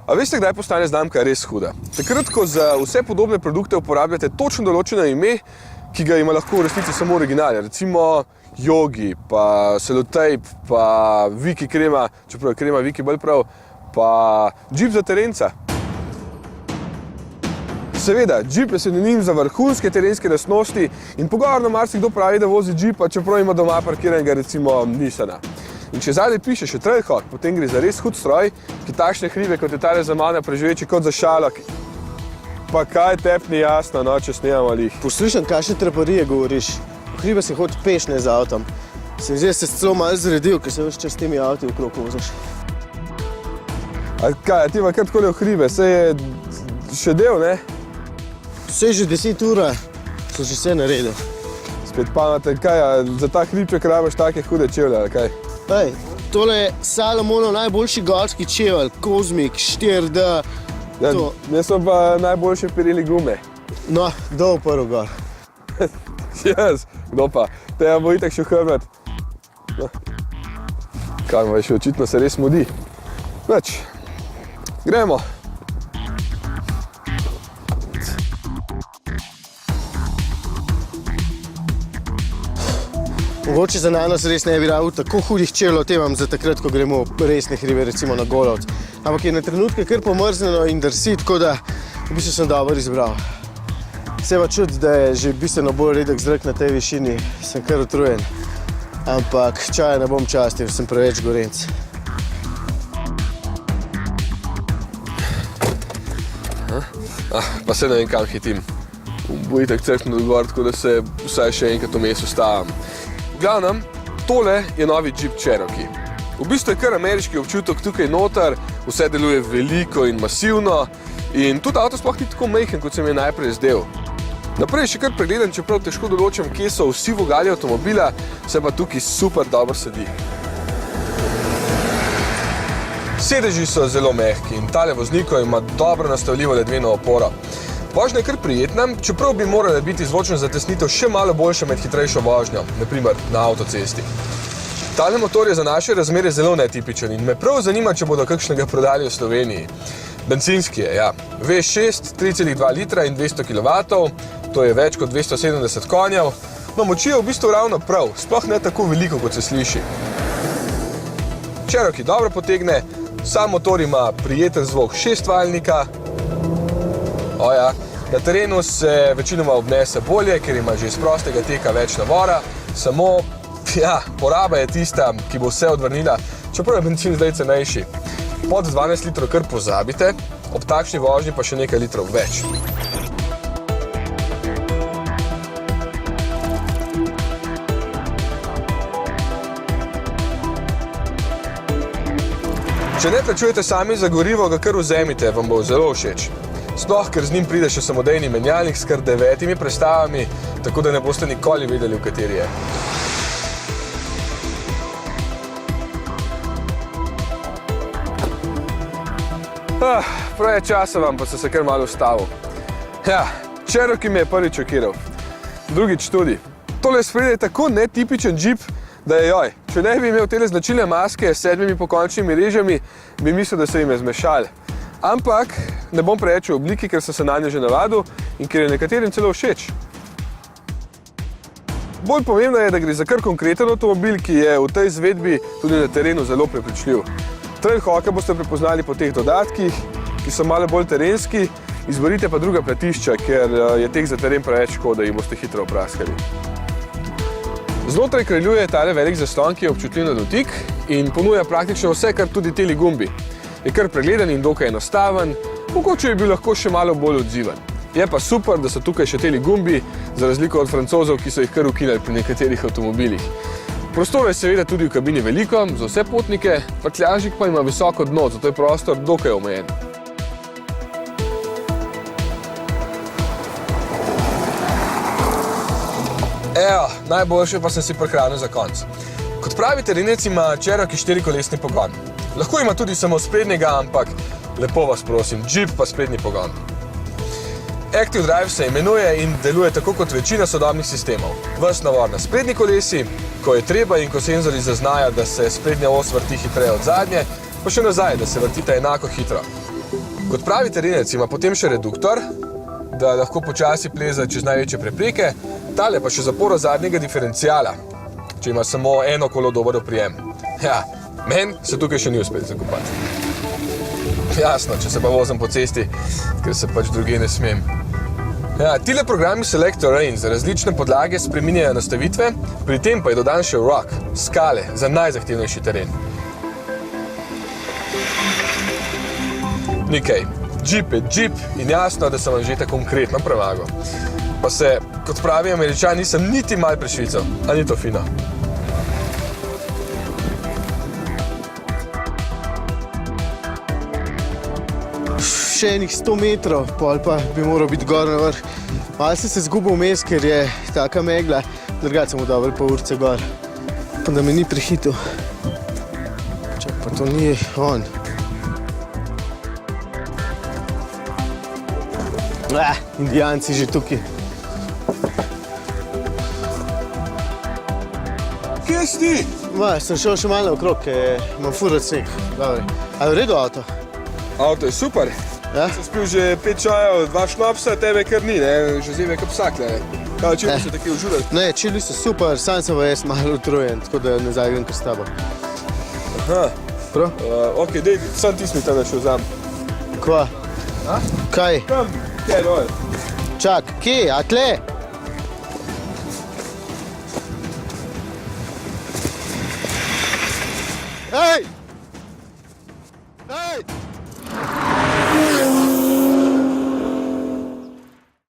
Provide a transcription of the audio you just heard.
A veste, kdaj postane znamka res huda? Takrat, ko za vse podobne produkte uporabljate točno določeno ime, ki ga ima lahko v resnici samo original. Recimo Yogi, pa Sellotape, pa Viki krema, čeprav je krema Viki bolj prav, pa Jeep za terenca. Seveda, Jeep je sinonim za vrhunske terenske lastnosti in pogovorno marsikdo pravi, da vozi Jeepa, čeprav ima doma parkiranega recimo Nissana. In če zadaj piše še Trailhawk, potem gre za res hud stroj, ki takšne hribe, kot je tale za mano, preživeči kot za šalo. Pa kaj tebi ni jasno, no, če snemamo lih. Poslušam, kakšne traparije govoriš. V hribe se hodi pešne z avtom. Sem zdaj se celo malo zredil, ker se veš čas s temi avti okrog voziš. A kaj, ti pa kar takole v hribe, saj je še del, ne? Vse že 10 ura, so že vse naredil. Spet pameten, kaj, za ta hribček rabiš take hude čevlje, ali kaj? Ej, tole je Salomonov najboljši gorski čevelj, Kozmik, 4D. Ja, ne so pa najboljše pirili gume. No, kdo bo prvi gor? Jaz, kdo pa? Tega bo itak še hrbet. No. Kaj me še očitno se res mudi. Več, gremo. Mogoče za nanos res ne bi rabil tako hudih čevljev, te imam za takrat, ko gremo resne hribe, recimo na Golovec. Ampak je na trenutke kar pomrznjeno in drsi, tako da v bistvu sem dobro izbral. Se pa čuti, da je že bistveno bolj redek zrak na tej višini, sem kar utrujen. Ampak čaja ne bom častil, sem preveč gorenc. Pa se ne vem, kam hitim. Bo itak crknil gor, tako da se vsaj še enkrat vmes ustavim. V glavnem, tole je novi Jeep Cherokee. V bistvu je kar ameriški občutek tukaj noter, vse deluje veliko in masivno in tudi avto sploh ni tako majhen, kot se mi je najprej zdel. Naprej je še kar pregleden, čeprav težko določam, kje so vsi vogali avtomobila, se pa tukaj super dobro sedi. Sedeži so zelo mehki in tale voznikov ima dobro nastavljivo ledveno oporo. Vožnja je kar prijetna, čeprav bi morala biti zvočna zatesnitev še malo boljša med hitrejšo vožnjo, naprimer na avtocesti. Tale motor je za naše razmere zelo netipičen in me prav zanima, če bodo kakšnega prodali v Sloveniji. Bencinski je, ja. V6, 3,2 litra in 200 kW, to je več kot 270 konjev. No, moči je v bistvu ravno prav, sploh ne tako veliko, kot se sliši. Cherokee dobro potegne, sam motor ima prijeten zvok 6-valjnika. Oja, na terenu se večinoma obnese bolje, ker ima že iz prostega teka več navora, samo, ja, poraba je tista, ki bo vse odvrnila, čeprav je bencin zdaj cenejši. Pod 12 litrov kar pozabite, ob takšni vožnji pa še nekaj litrov več. Če ne plačujete sami za gorivo, ga kar vzemite, vam bo zelo všeč. Sploh, ker z njim pride še samodejni menjalnik s kar 9 prestavami, tako da ne boste nikoli vedeli, v kateri je. Prav je časa vam, pa sem se kar malo ustavil. Ja, Cherokee me je prvič šokiral. Drugič tudi. Tole spredje je tako netipičen Jeep, da je joj. Če ne bi imel tele značilne maske s 7 pokončnimi režami, bi mislil, da se jim je zmešal. Ampak ne bom preveč v obliki, ker sem se na njo že navadil in ker je nekaterim celo všeč. Bolj pomembno je, da gre za kar konkreten avtomobil, ki je v tej izvedbi tudi na terenu zelo prepričljiv. Trailhawka boste prepoznali po teh dodatkih, ki so malo bolj terenski, izborite pa druga platišča, ker je teh za teren preveč škoda, jih boste hitro opraskali. Znotraj kraljuje tale velik zaslon, ki je občutljiv na dotik in ponuja praktično vse, kar tudi teli gumbi. Je kar pregleden in dokaj enostaven, mogoče je bil lahko še malo bolj odziven. Je pa super, da so tukaj še teli gumbi, za razliko od Francozov, ki so jih kar ukinili pri nekaterih avtomobilih. Prostora je seveda tudi v kabini veliko, za vse potnike, prtljažnik pa ima visoko dno, zato je prostor dokaj omejen. Evo, najboljše pa sem si prihranil za konc. Kot pravi terenec ima Cherokee 4-kolesni pogon. Lahko ima tudi samo sprednjega, ampak lepo vas prosim, Jeep pa sprednji pogon. Active Drive se imenuje in deluje tako kot večina sodobnih sistemov. Ves navor na sprednji kolesi, ko je treba in ko senzori zaznajo, da se sprednja os vrti hitreje od zadnje, pa še nazaj, da se vrtita enako hitro. Kot pravi terenec ima potem še reduktor, da lahko počasi pleza čez največje prepreke, tale pa še zaporo zadnjega diferencijala, če ima samo eno kolo dober oprijem. Ja, meni se tukaj še ni uspet zakopati. Jasno, če se pa vozim po cesti, ker se pač drugje ne smem. Ja, tile programi Select Terrain za različne podlage spreminjajo nastavitve, pri tem pa je dodan še rock, skale za najzahtevnejši teren. Nikaj, džip je džip in jasno, da sem vam že tako konkretno premagal. Pa se, kot pravi Američan, nisem niti mal prešvical, a ni to fino. Še enih 100 metrov, pol pa bi moral biti gor na vrh. Malo sem se zgubil vmes, ker je taka megla, drugače sem v dobre pol urce gor. Pa da me ni prehitil. Čak, pa to ni on. Indijanci že tukaj. Kje si ti? Sem šel še malo okrog, ker imam furat sneg. Dobre. A je v redu avto? Avto je super. Ja? Sem spil že 5 čajev, 2 šnopsa, tebe kar ni, ne? Že zime kot psak, ne? Kaj, čili se taki užurali? Ne, čili so super, sam sem pa jaz malo utrujen, tako da ne zagrem kar s tabo. Aha. Prav? Ok, dej, sam ti smo tam šel vzam. Kva? A? Kaj? Tam, kje dol? Čak, kje? A tle? Ej!